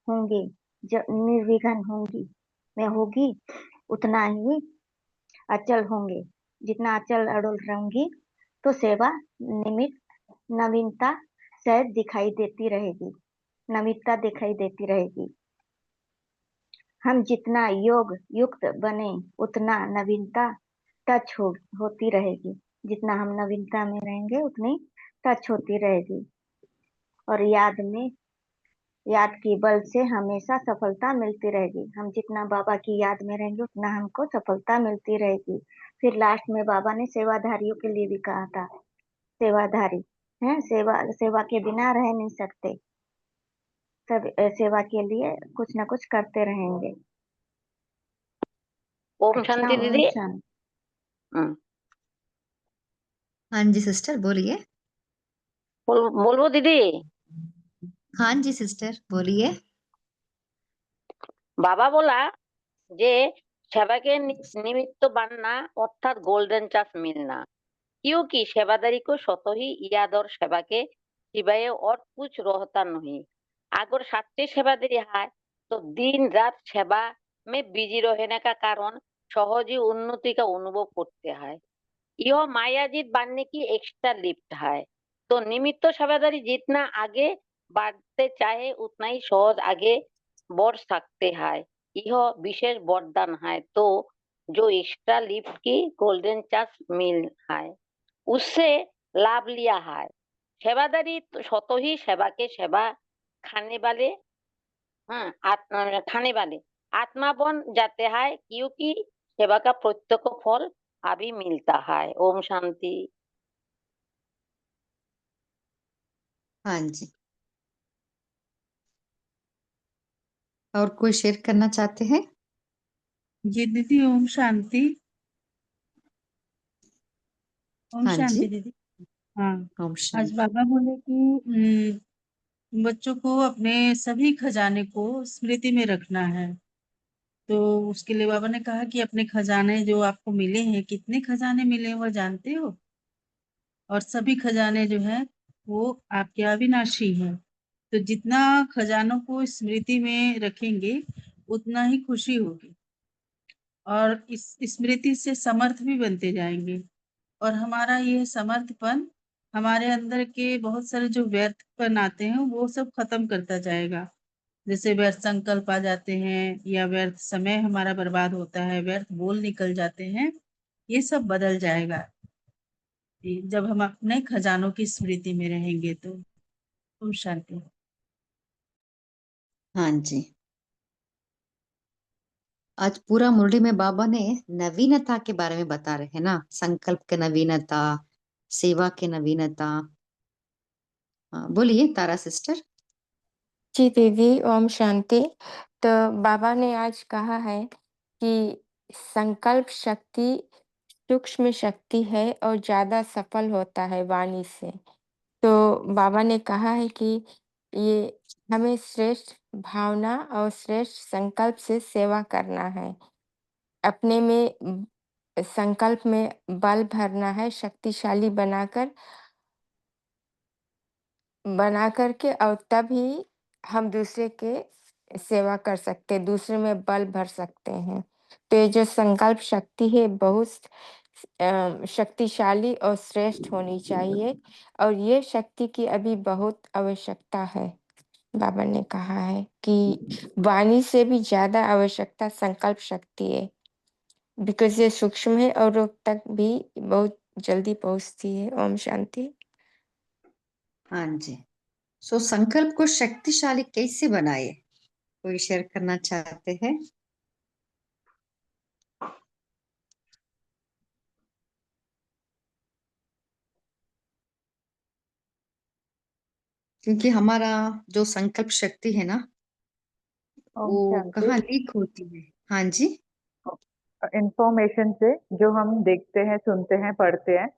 होंगी, जब निर्विघ्न होंगी मैं होगी उतना ही अचल होंगे। जितना अचल अड़ल रहूंगी तो सेवा निमित्त नवीनता शायद दिखाई देती रहेगी। नवीनता दिखाई देती रहेगी। हम जितना योग युक्त बने उतना नवीनता होती रहेगी। जितना हम नवीनता में रहेंगे उतनी टच होती रहेगी। और याद की बल से हमेशा सफलता मिलती रहेगी। हम जितना बाबा की याद में रहेंगे उतना हमको सफलता मिलती रहेगी। फिर लास्ट में बाबा ने सेवाधारियों के लिए भी कहा था, सेवाधारी हैं, सेवा के बिना रह नहीं सकते। सब सेवा के लिए कुछ ना कुछ करते रहेंगे। ओम शांति ओम दीदी। शांति। हम्म, हाँ जी सिस्टर बोलिए। बोलबो दीदी। हाँ जी सिस्टर बोलिए। বাবা বলা যে সেবাকে निमित्त बनना अर्थात गोल्डन चांस मिलना, क्योंकि सेवादारी को स्वतः ही याद और सेवा के सिवाय और कुछ रहता नहीं। अगर सच्चे सेवादारी है तो दिन रात सेवा में बिजी रहने का कारण सहज ही उन्नति का अनुभव करते हैं। यह मायाजीत बनने की एक्स्ट्रा लिफ्ट है। तो निमित्त सेवादारी जितना आगे बढ़ते चाहे उतना ही सहज आगे बढ़ सकते हैं। यह विशेष वरदान है। तो जो एक्स्ट्रा लिफ्ट की गोल्डन चांस मिल है उससे लाभ लिया है। सेवादारी तो स्वतः ही सेवा के सेवा खाने वाले, हाँ, खाने वाले आत्मा बन जाते हैं, क्योंकि सेवा का प्रत्यक्ष फल अभी मिलता है। ओम शांति। हाँ जी। और कोई शेयर करना चाहते हैं? जी दीदी। ओम शांति। ओम हाँ शांति जी। दीदी। हाँ। ओम आज शांति। बाबा बोले कि बच्चों को अपने सभी खजाने को स्मृति में रखना है। तो उसके लिए बाबा ने कहा कि अपने खजाने जो आपको मिले हैं, कितने खजाने मिले हैं वो जानते हो? और सभी खजाने जो है वो आपके अविनाशी हैं। तो जितना खजानों को स्मृति में रखेंगे उतना ही खुशी होगी और इस स्मृति से समर्थ भी बनते जाएंगे। और हमारा ये समर्थपन हमारे अंदर के बहुत सारे जो व्यर्थपन आते हैं वो सब खत्म करता जाएगा। जैसे व्यर्थ संकल्प आ जाते हैं या व्यर्थ समय हमारा बर्बाद होता है, व्यर्थ बोल निकल जाते हैं, ये सब बदल जाएगा जब हम अपने खजानों की स्मृति में रहेंगे। तो ओम शांति। हाँ जी। आज पूरा मुरली में बाबा ने नवीनता के बारे में बता रहे हैं ना, संकल्प के नवीनता, सेवा के नवीनता। हाँ, बोलिए तारा सिस्टर। जी दीदी। ओम शांति। तो बाबा ने आज कहा है कि संकल्प शक्ति सूक्ष्म शक्ति है और ज्यादा सफल होता है वाणी से। तो बाबा ने कहा है कि ये हमें श्रेष्ठ भावना और श्रेष्ठ संकल्प से सेवा करना है। अपने में संकल्प में बल भरना है, शक्तिशाली बना कर के, और तभी हम दूसरे के सेवा कर सकते हैं, दूसरे में बल भर सकते हैं। तो ये जो संकल्प शक्ति है बहुत शक्तिशाली और श्रेष्ठ होनी चाहिए, और ये शक्ति की अभी बहुत आवश्यकता है। बाबा ने कहा है कि वाणी से भी ज़्यादा आवश्यकता संकल्प शक्ति है, बिकॉज़ ये सूक्ष्म है और लोग तक भी बहुत जल्दी पहुँचती है। ओम शांति। हाँ जी। सो संकल्प को शक्तिशाली कैसे बनाए, कोई शेयर करना चाहते हैं? क्योंकि हमारा जो संकल्प शक्ति है ना, ओम वो शांति। कहाँ लीक होती है? हाँ जी। इंफॉर्मेशन से जो हम देखते हैं, सुनते हैं, पढ़ते हैं,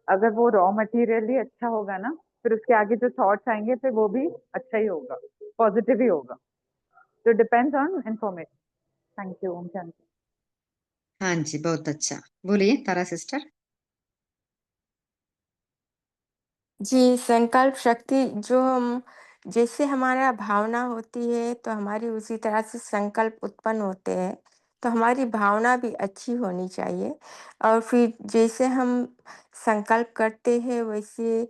अगर वो रॉ मटेरियल ही अच्छा होगा ना, फिर उसके आगे जो थॉट्स आएंगे फिर वो भी अच्छा ही होगा, पॉजिटिव ही होगा। तो depends on information. Thank you. ओम शांति। हाँ जी, बहुत अच्छा। बोलिए तारा सिस्टर। जी, संकल्प शक्ति जो हम जैसे हमारा भावना होती है तो हमारी उसी तरह से संकल्प उत्पन्न होते हैं। तो हमारी भावना भी अच्छी होनी चाहिए, और फिर जैसे हम संकल्प करते हैं वैसे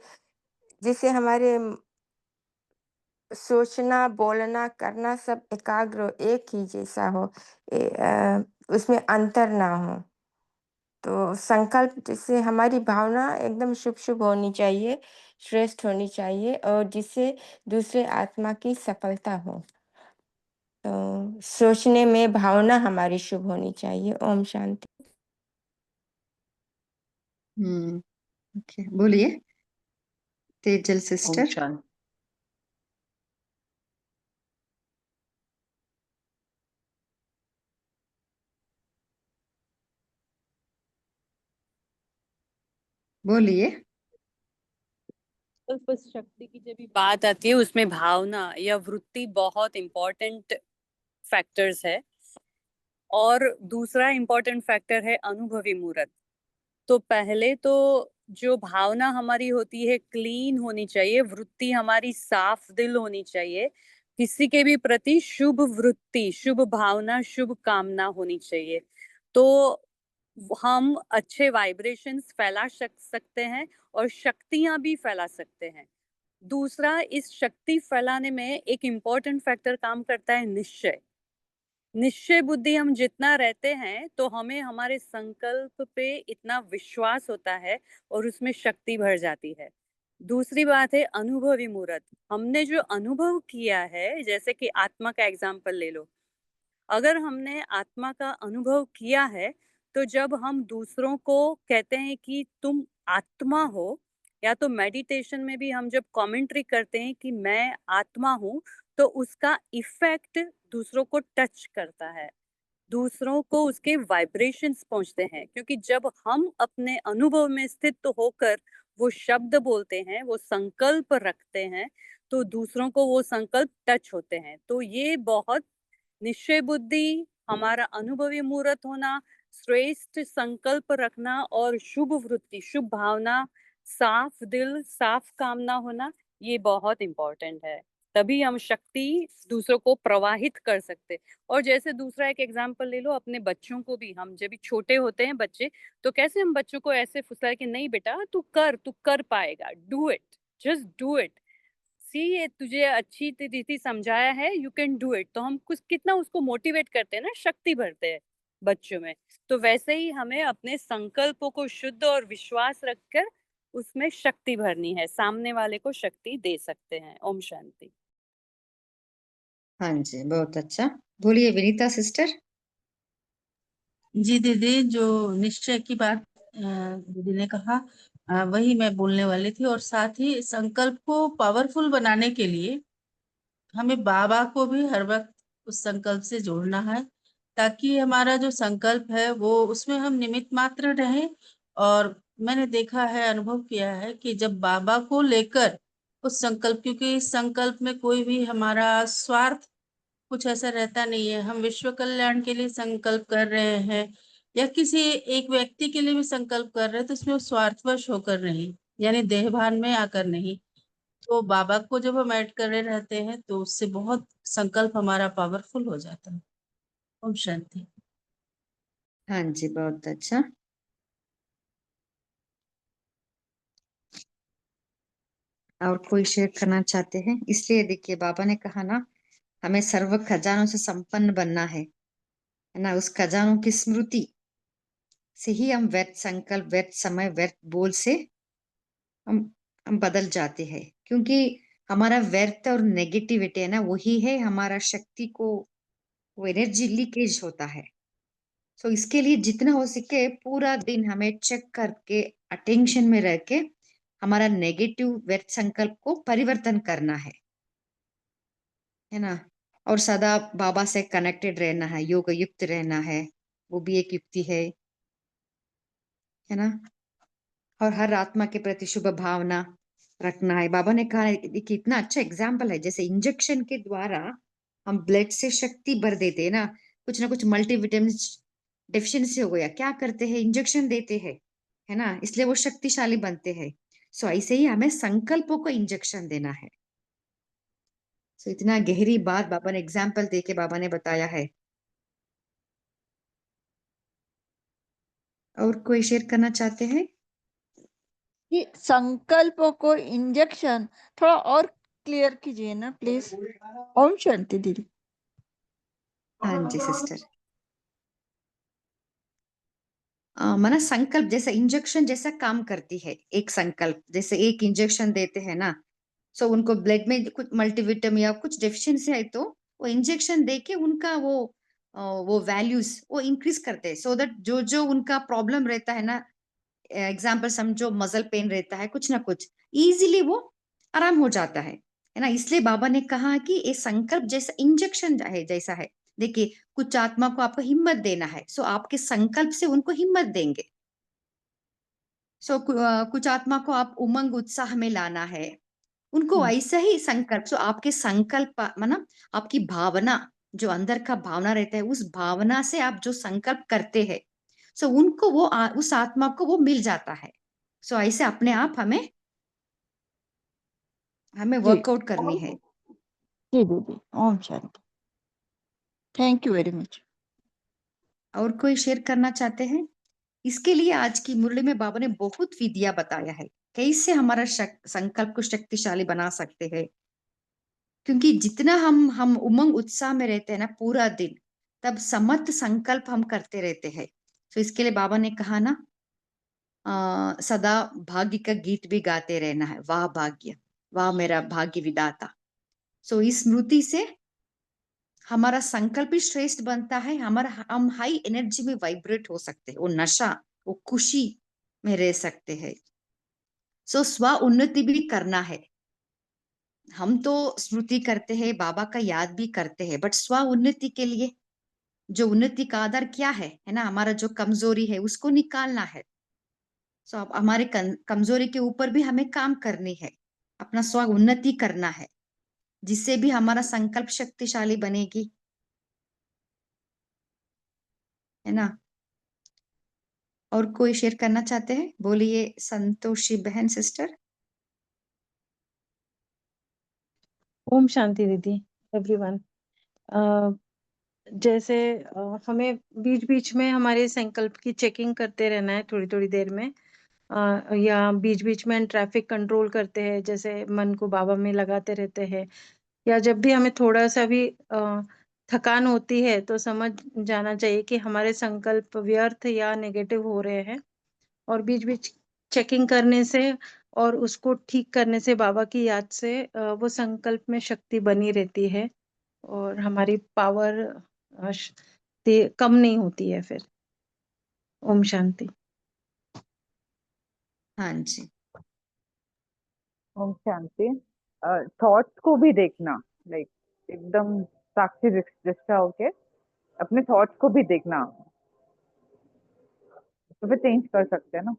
जैसे हमारे सोचना, बोलना, करना सब एकाग्र हो, एक ही जैसा हो, उसमें अंतर ना हो। तो संकल्प जैसे हमारी भावना एकदम शुभ-शुभ होनी चाहिए, श्रेष्ठ होनी चाहिए, और जिससे दूसरे आत्मा की सफलता हो। तो सोचने में भावना हमारी शुभ होनी चाहिए। ओम शांति। ओके, बोलिए तेजल ओम सिस्टर। शांति। बोलिए। संकल्प शक्ति की जब भी बात आती है उसमें भावना या वृत्ति बहुत इम्पोर्टेंट फैक्टर्स है, और दूसरा इम्पोर्टेंट फैक्टर है अनुभवी मूर्त। तो पहले तो जो भावना हमारी होती है क्लीन होनी चाहिए, वृत्ति हमारी साफ दिल होनी चाहिए, किसी के भी प्रति शुभ वृत्ति, शुभ भावना, शुभ कामना होनी चाहिए। तो हम अच्छे वाइब्रेशंस फैला सकते हैं और शक्तियां भी फैला सकते हैं। दूसरा, इस शक्ति फैलाने में एक इम्पोर्टेंट फैक्टर काम करता है निश्चय। निश्चय बुद्धि हम जितना रहते हैं तो हमें हमारे संकल्प पे इतना विश्वास होता है और उसमें शक्ति भर जाती है। दूसरी बात है अनुभवी मूर्त। हमने जो अनुभव किया है, जैसे कि आत्मा का एग्जाम्पल ले लो, अगर हमने आत्मा का अनुभव किया है तो जब हम दूसरों को कहते हैं कि तुम आत्मा हो, या तो मेडिटेशन में भी हम जब कमेंट्री करते हैं कि मैं आत्मा हूँ, तो उसका इफेक्ट दूसरों को टच करता है, दूसरों को उसके वाइब्रेशंस पहुंचते हैं। क्योंकि जब हम अपने अनुभव में स्थित होकर वो शब्द बोलते हैं, वो संकल्प रखते हैं, तो दूसरों को वो संकल्प टच होते हैं। तो ये बहुत निश्चय बुद्धि, हमारा अनुभवी मूर्त होना, श्रेष्ठ संकल्प रखना और शुभ वृत्ति, शुभ भावना, साफ दिल, साफ कामना होना, ये बहुत इम्पोर्टेंट है। तभी हम शक्ति दूसरों को प्रवाहित कर सकते। और जैसे दूसरा एक एग्जाम्पल ले लो, अपने बच्चों को भी, हम जब भी छोटे होते हैं बच्चे, तो कैसे हम बच्चों को ऐसे फुसलाए कि नहीं बेटा तू कर पाएगा, do it, just do it, see ये तुझे अच्छी रीति समझाया है, यू कैन डू इट। तो हम कुछ कितना उसको मोटिवेट करते हैं ना, शक्ति भरते हैं बच्चों में। तो वैसे ही हमें अपने संकल्पों को शुद्ध और विश्वास रखकर उसमें शक्ति भरनी है, सामने वाले को शक्ति दे सकते हैं। ओम शांति। हाँ जी, बहुत अच्छा। बोलिए विनीता सिस्टर। जी दीदी, जो निश्चय की बात दीदी ने कहा, वही मैं बोलने वाली थी। और साथ ही संकल्प को पावरफुल बनाने के लिए हमें बाबा को भी हर वक्त उस संकल्प से जोड़ना है, ताकि हमारा जो संकल्प है वो उसमें हम निमित्त मात्र रहें। और मैंने देखा है, अनुभव किया है कि जब बाबा को लेकर उस संकल्प, क्योंकि इस संकल्प में कोई भी हमारा स्वार्थ कुछ ऐसा रहता नहीं है। हम विश्व कल्याण के लिए संकल्प कर रहे हैं या किसी एक व्यक्ति के लिए भी संकल्प कर रहे हैं, तो उसमें वो स्वार्थवश होकर नहीं, यानी देहभान में आकर नहीं। तो बाबा को जब हम ऐड कर रहे रहते हैं तो उससे बहुत संकल्प हमारा पावरफुल हो जाता है। ओम शांति। हाँ जी, बहुत अच्छा। और कोई शेयर करना चाहते हैं? इसलिए देखिए, बाबा ने कहा ना, हमें सर्व खजानों से संपन्न बनना है ना। उस खजानों की स्मृति से ही हम व्यर्थ संकल्प, व्यर्थ समय, व्यर्थ बोल से हम हम बदल जाते हैं। क्योंकि हमारा व्यर्थ और नेगेटिविटी है ना, वही है हमारा शक्ति को, वो एनर्जी लीकेज होता है। सो इसके लिए जितना हो सके पूरा दिन हमें चेक करके, अटेंशन में रह के हमारा नेगेटिव व्यर्थ संकल्प को परिवर्तन करना है ना। और सदा बाबा से कनेक्टेड रहना है, योग युक्त रहना है, वो भी एक युक्ति है ना। और हर आत्मा के प्रति शुभ भावना रखना है। बाबा ने कहा है कि कितना अच्छा एग्जाम्पल है, जैसे इंजेक्शन के द्वारा हम ब्लड से शक्ति भर देते हैं ना कुछ मल्टीविटामिन डेफिशिएंसी हो गया, क्या करते हैं, इंजेक्शन देते हैं, है ना, इसलिए वो शक्तिशाली बनते हैं। सो ऐसे ही हमें संकल्पों को इंजेक्शन देना है। सो इतना गहरी बात बाबा ने एग्जाम्पल देके बाबा ने बताया है। और कोई शेयर करना चाहते हैं? कि संकल्पों को इंजेक्शन थोड़ा और क्लियर कीजिए ना प्लीज। ओम शांति दीदी। हाँ जी सिस्टर। माना संकल्प जैसा इंजेक्शन जैसा काम करती है। एक संकल्प जैसे एक इंजेक्शन देते हैं ना, सो उनको ब्लड में कुछ मल्टीविटामिन या कुछ डेफिशिएंसी है तो वो इंजेक्शन देके उनका वो वैल्यूज वो इंक्रीज करते हैं, सो दैट जो जो उनका प्रॉब्लम रहता है ना, एग्जाम्पल समझो मसल पेन रहता है, कुछ ना कुछ इजीली वो आराम हो जाता है ना। इसलिए बाबा ने कहा कि ये संकल्प जैसा इंजेक्शन है, जैसा है। देखिए, कुछ आत्मा को आपको हिम्मत देना है, सो आपके संकल्प से उनको हिम्मत देंगे। कुछ आत्मा को आप उमंग उत्साह में लाना है, उनको ऐसा ही संकल्प। सो आपके संकल्प मतलब आपकी भावना, जो अंदर का भावना रहता है, उस भावना से आप जो संकल्प करते हैं, सो उनको उस आत्मा को वो मिल जाता है। सो ऐसे अपने आप हमें हमें जी वर्कआउट करनी है। जी दीदी। ओम शांति। Thank you very much. और कोई शेयर करना चाहते हैं? इसके लिए आज की मुरली में बाबा ने बहुत विधियां बताया है, कैसे हमारा संकल्प को शक्तिशाली बना सकते हैं। क्योंकि जितना हम उमंग उत्साह में रहते हैं ना पूरा दिन, तब समर्थ संकल्प हम करते रहते हैं। तो इसके लिए बाबा ने कहा ना, सदा भाग्य का गीत भी गाते रहना है, वाह भाग्य, वाह मेरा भाग्य विदाता। सो इस स्मृति से हमारा संकल्प भी श्रेष्ठ बनता है, हम हाई एनर्जी में वाइब्रेट हो सकते हैं, वो नशा, वो खुशी में रह सकते हैं। सो स्व उन्नति भी करना है। हम तो स्मृति करते हैं, बाबा का याद भी करते हैं, बट स्व उन्नति के लिए जो उन्नति का आधार क्या है ना, हमारा जो कमजोरी है उसको निकालना है। सो अब हमारे कमजोरी के ऊपर भी हमें काम करनी है, अपना स्व उन्नति करना है, जिससे भी हमारा संकल्प शक्तिशाली बनेगी, है ना। और कोई शेयर करना चाहते हैं? बोलिए संतोषी बहन सिस्टर। ओम शांति दीदी, एवरीवन। जैसे हमें बीच बीच में हमारे संकल्प की चेकिंग करते रहना है थोड़ी थोड़ी देर में, या बीच बीच में ट्रैफिक कंट्रोल करते हैं, जैसे मन को बाबा में लगाते रहते हैं, या जब भी हमें थोड़ा सा भी थकान होती है तो समझ जाना चाहिए कि हमारे संकल्प व्यर्थ या नेगेटिव हो रहे हैं, और बीच बीच चेकिंग करने से और उसको ठीक करने से, बाबा की याद से वो संकल्प में शक्ति बनी रहती है और हमारी पावर कम नहीं होती है फिर। ओम शांति। हाँ जी। ओम शांति। थॉट्स को भी देखना, लाइक एकदम साक्षी दृष्टा होके अपने थॉट्स को भी देखना, तो फिर चेंज कर सकते हैं ना।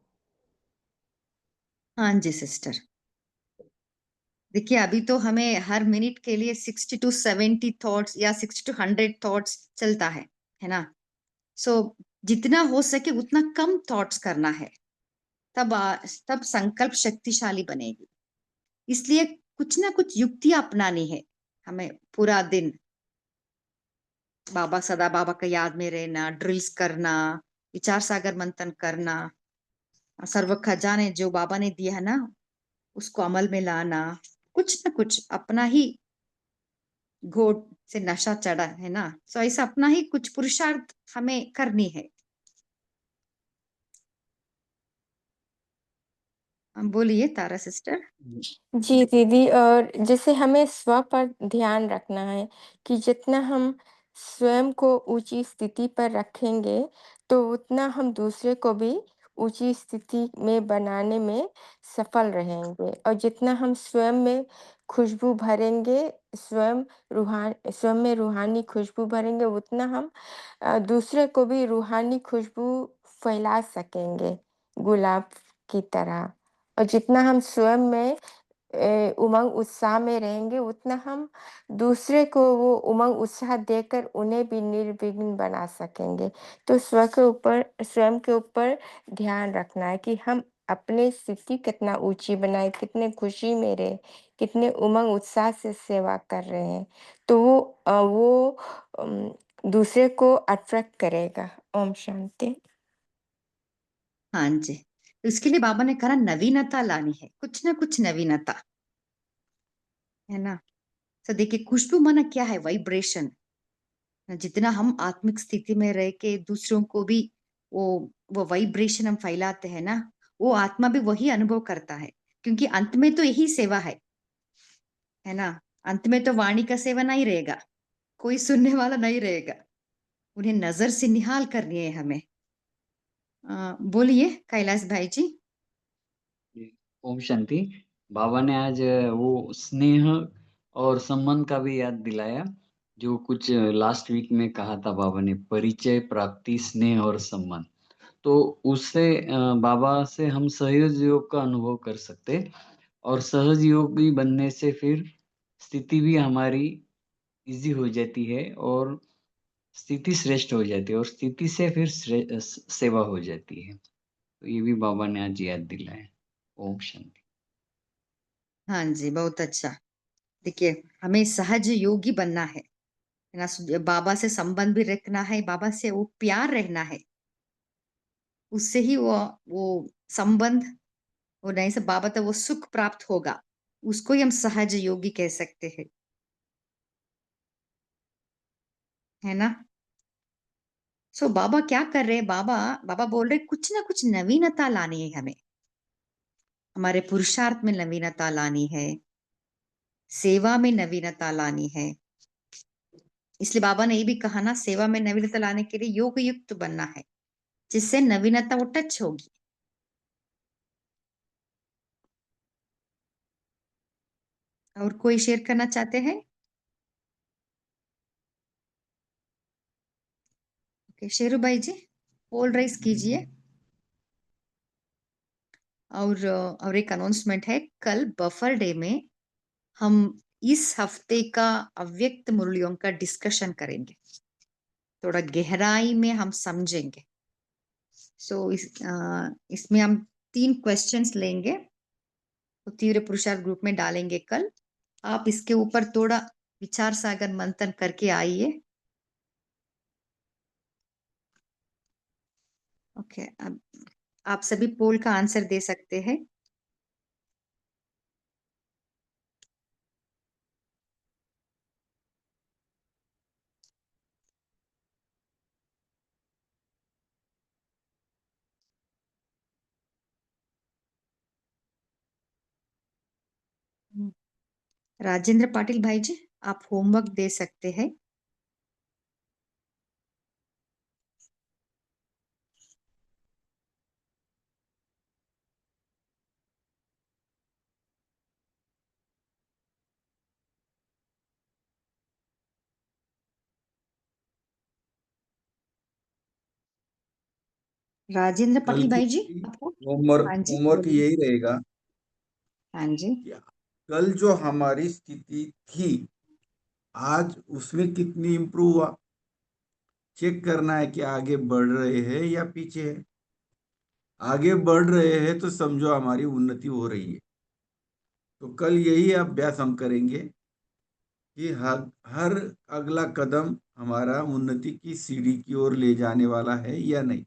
हाँ जी सिस्टर। देखिए अभी तो हमें हर मिनट के लिए 60 टू 70 थॉट्स या 60 टू 100 थॉट्स चलता है ना। सो जितना हो सके उतना कम थॉट्स करना है, तब संकल्प शक्तिशाली बनेगी। इसलिए कुछ ना कुछ युक्तियां अपनानी है हमें। पूरा दिन सदा बाबा का याद में रहना, ड्रिल्स करना, विचार सागर मंथन करना, सर्व खजाने जो बाबा ने दिया है ना उसको अमल में लाना। कुछ ना कुछ अपना ही घोट से नशा चढ़ा है ना, सो ऐसा अपना ही कुछ पुरुषार्थ हमें करनी है। बोलिए तारा सिस्टर। जी दीदी, और जैसे हमें स्व पर ध्यान रखना है कि जितना हम स्वयं को ऊंची स्थिति पर रखेंगे, तो उतना हम दूसरे को भी ऊंची स्थिति में बनाने में सफल रहेंगे। और जितना हम स्वयं में खुशबू भरेंगे, स्वयं में रूहानी खुशबू भरेंगे, उतना हम दूसरे को भी रूहानी खुशबू फैला सकेंगे, गुलाब की तरह। और जितना हम स्वयं में उमंग उत्साह में रहेंगे, उतना हम दूसरे को वो उमंग उत्साह देकर उन्हें भी निर्विघ्न बना सकेंगे। तो स्वयं के ऊपर ध्यान रखना है कि हम अपनी स्थिति कितना ऊंची बनाए, कितने खुशी में रहे, कितने उमंग उत्साह से सेवा कर रहे हैं। तो वो दूसरे को अट्रैक्ट करेगा। ओम शांति। हाँ जी, तो इसके लिए बाबा ने कहा नवीनता लानी है, कुछ ना कुछ नवीनता, है ना। तो देखिए खुशबू माना क्या है, वाइब्रेशन। जितना हम आत्मिक स्थिति में रह के दूसरों को भी वो वो वाइब्रेशन हम फैलाते हैं ना, वो आत्मा भी वही अनुभव करता है। क्योंकि अंत में तो यही सेवा है ना। अंत में तो वाणी का सेवा नहीं रहेगा, कोई सुनने वाला नहीं रहेगा, उन्हें नजर से निहाल करनी है हमें। बोलिए कैलाश भाई जी। जी, ओम शांति। बाबा ने आज वो स्नेह और सम्मान का भी याद दिलाया, जो कुछ लास्ट वीक में कहा था बाबा ने, परिचय, प्राप्ति, स्नेह और सम्मान। तो उससे बाबा से हम सहज योग का अनुभव कर सकते, और सहज योगी बनने से फिर स्थिति भी हमारी इजी हो जाती है, और स्थिति श्रेष्ठ हो जाती है, और स्थिति से फिर सेवा हो जाती है। तो ये भी बाबा ने आज याद दिलाया। ओम शांति। हाँ जी, बहुत अच्छा। देखिए हमें सहज योगी बनना है ना। बाबा से संबंध भी रखना है, बाबा से वो प्यार रहना है, उससे ही वो संबंध, वो नहीं से बाबा तो वो सुख प्राप्त होगा, उसको ही हम सहज योगी कह सकते हैं, है ना। सो बाबा क्या कर रहे हैं, बाबा बाबा बोल रहे कुछ ना कुछ नवीनता लानी है हमें, हमारे पुरुषार्थ में नवीनता लानी है, सेवा में नवीनता लानी है। इसलिए बाबा ने ये भी कहा ना, सेवा में नवीनता लाने के लिए योग युक्त बनना है, जिससे नवीनता वो टच होगी। और कोई शेयर करना चाहते हैं? ओके शेरू भाई जी, पोल राइज कीजिए। और एक अनाउंसमेंट है, कल बफर डे में हम इस हफ्ते का अव्यक्त मुरलियों का डिस्कशन करेंगे, थोड़ा गहराई में हम समझेंगे। इसमें हम 3 क्वेश्चंस लेंगे, तो तीव्र पुरुषार्थ ग्रुप में डालेंगे कल। आप इसके ऊपर थोड़ा विचार सागर मंथन करके आइए। ओके, अब आप सभी पोल का आंसर दे सकते हैं। राजेंद्र पाटिल भाई जी, आप होमवर्क दे सकते हैं। राजेंद्र कल पाटिल की भाई जी, आपको। होमवर्क हाँ जी होमवर्क बोलिए। यही रहेगा हाँ जी। कि कल जो हमारी स्थिति थी आज उसमें कितनी इम्प्रूव हुआ, चेक करना है कि आगे बढ़ रहे हैं या पीछे है। आगे बढ़ रहे हैं तो समझो हमारी उन्नति हो रही है। तो कल यही अभ्यास हम करेंगे कि हर अगला कदम हमारा उन्नति की सीढ़ी की ओर ले जाने वाला है या नहीं।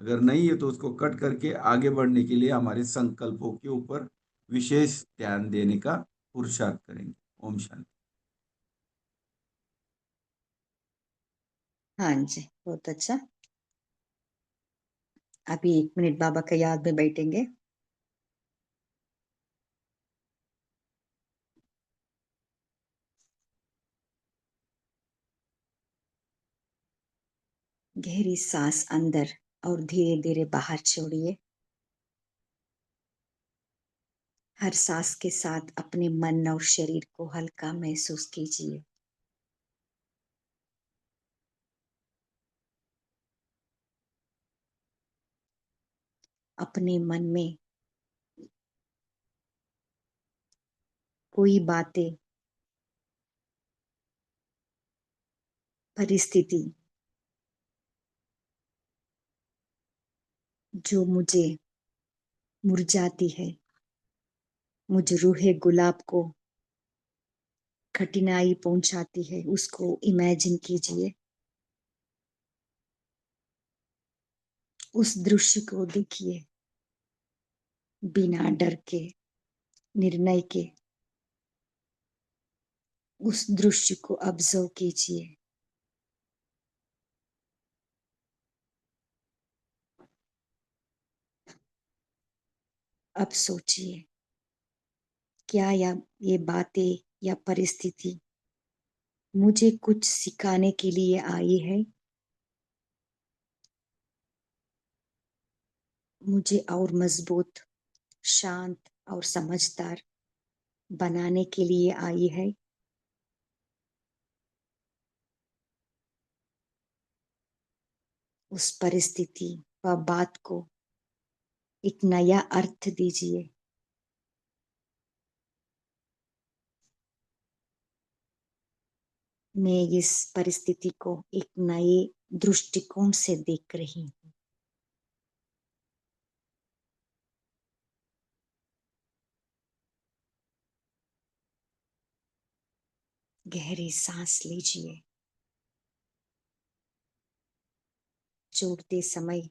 अगर नहीं है तो उसको कट करके आगे बढ़ने के लिए हमारे संकल्पों के ऊपर विशेष ध्यान देने का पुरुषार्थ करेंगे। ओम शांति। हाँ जी, बहुत अच्छा। अभी 1 मिनट बाबा का याद में बैठेंगे। गहरी सांस अंदर और धीरे धीरे बाहर छोड़िए। हर सांस के साथ अपने मन और शरीर को हल्का महसूस कीजिए। अपने मन में कोई बातें, परिस्थिति जो मुझे मुरझाती है, मुझे रूहे गुलाब को कठिनाई पहुंचाती है, उसको इमेजिन कीजिए। उस दृश्य को देखिए बिना डर के, निर्णय के। उस दृश्य को ऑब्जर्व कीजिए। अब सोचिए, क्या ये बातें या परिस्थिति मुझे कुछ सिखाने के लिए आई है, मुझे और मजबूत, शांत और समझदार बनाने के लिए आई है। उस परिस्थिति व बात को एक नया अर्थ दीजिए। मैं इस परिस्थिति को एक नए दृष्टिकोण से देख रही हूँ। गहरी सांस लीजिए। छोड़ते समय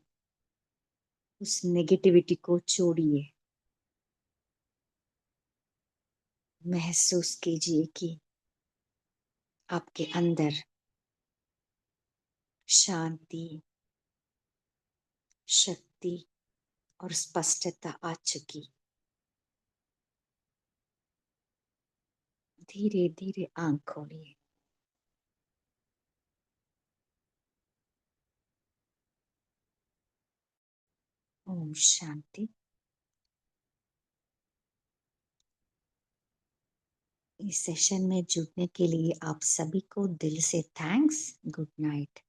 उस नेगेटिविटी को छोड़िए। महसूस कीजिए कि आपके अंदर शांति, शक्ति और स्पष्टता आ चुकी। धीरे धीरे आंख खोलिए। ओम शांति। इस सेशन में जुड़ने के लिए आप सभी को दिल से थैंक्स। Good night.